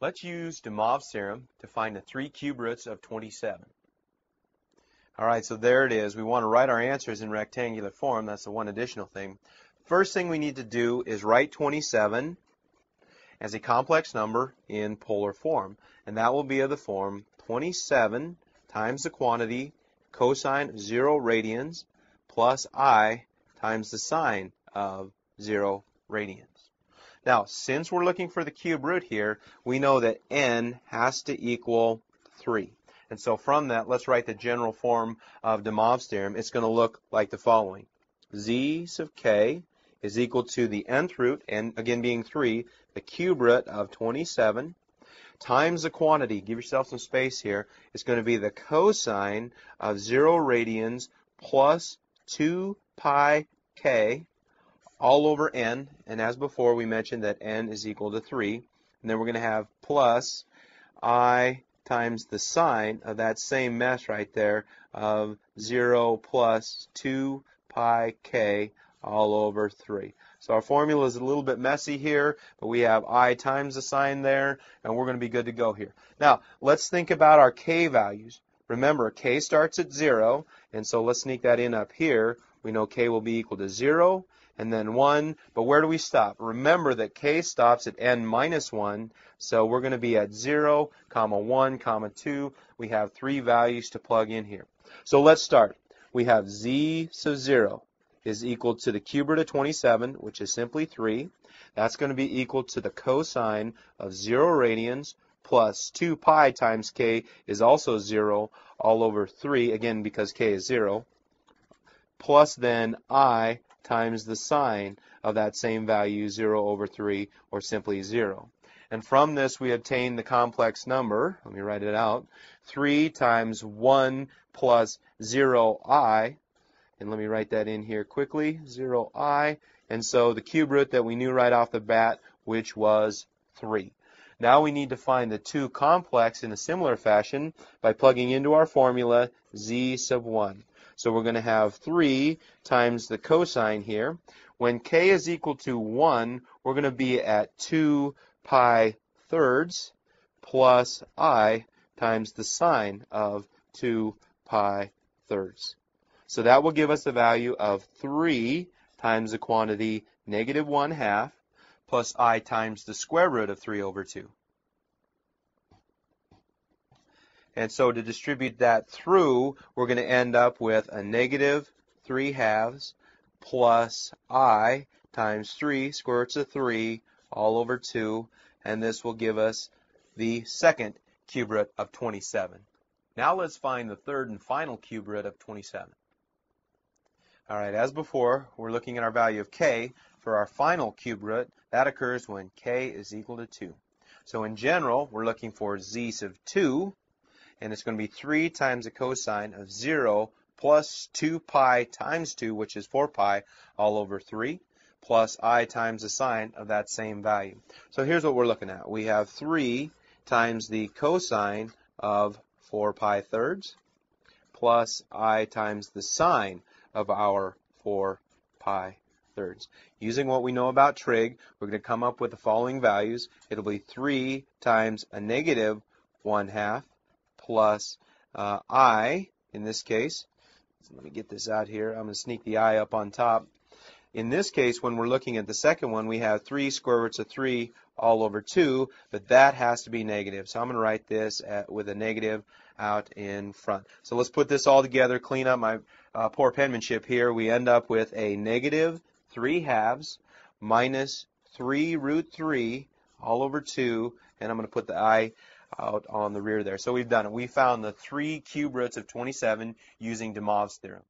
Let's use de Moivre's theorem to find the 3 cube roots of 27. All right, so there it is. We want to write our answers in rectangular form. That's the one additional thing. First thing we need to do is write 27 as a complex number in polar form. And that will be of the form 27 times the quantity cosine of 0 radians plus I times the sine of 0 radians. Now, since we're looking for the cube root here, we know that n has to equal 3. And so from that, let's write the general form of de Moivre's theorem. It's going to look like the following. Z sub k is equal to the nth root, and again being 3, the cube root of 27, times the quantity. Give yourself some space here. It's going to be the cosine of 0 radians plus 2 pi k all over n, and as before we mentioned that n is equal to 3, and then we're going to have plus I times the sine of that same mess right there of 0 plus 2 pi k all over 3. So our formula is a little bit messy here, but we have I times the sine there, and we're going to be good to go here. Now, let's think about our k values. Remember, k starts at 0, and so let's sneak that in up here. We know k will be equal to 0, and then 1, but where do we stop? Remember that k stops at n minus 1, so we're going to be at 0, comma 1, comma 2. We have 3 values to plug in here. So let's start. We have z sub 0 is equal to the cube root of 27, which is simply 3. That's going to be equal to the cosine of 0 radians plus 2 pi times k is also 0 all over 3, again because k is 0, plus then I times the sine of that same value, 0 over 3, or simply 0. And from this we obtain the complex number, let me write it out, 3 times 1 plus 0i, and let me write that in here quickly, 0i, and so the cube root that we knew right off the bat, which was 3. Now we need to find the 2 complex in a similar fashion by plugging into our formula z sub 1. So we're going to have 3 times the cosine here. When k is equal to 1, we're going to be at 2 pi thirds plus I times the sine of 2 pi thirds. So that will give us the value of 3 times the quantity negative 1/2 plus I times the square root of 3 over 2. And so to distribute that through, we're going to end up with a negative 3/2 plus I times 3, square roots of 3, all over 2. And this will give us the second cube root of 27. Now let's find the third and final cube root of 27. All right, as before, we're looking at our value of k. For our final cube root, that occurs when k is equal to 2. So in general, we're looking for z sub 2. And it's going to be 3 times the cosine of 0 plus 2 pi times 2, which is 4 pi, all over 3, plus I times the sine of that same value. So here's what we're looking at. We have 3 times the cosine of 4 pi thirds, plus I times the sine of our 4 pi thirds. Using what we know about trig, we're going to come up with the following values. It'll be 3 times a negative 1/2, plus I, in this case, so let me get this out here. I'm going to sneak the I up on top. In this case, when we're looking at the second one, we have 3 square roots of 3 all over 2, but that has to be negative. So I'm going to write this with a negative out in front. So let's put this all together, clean up my poor penmanship here. We end up with a negative 3/2 minus 3 root 3 all over 2, and I'm going to put the I out on the rear there. So we've done it. We found the 3 cube roots of 27 using de Moivre's theorem.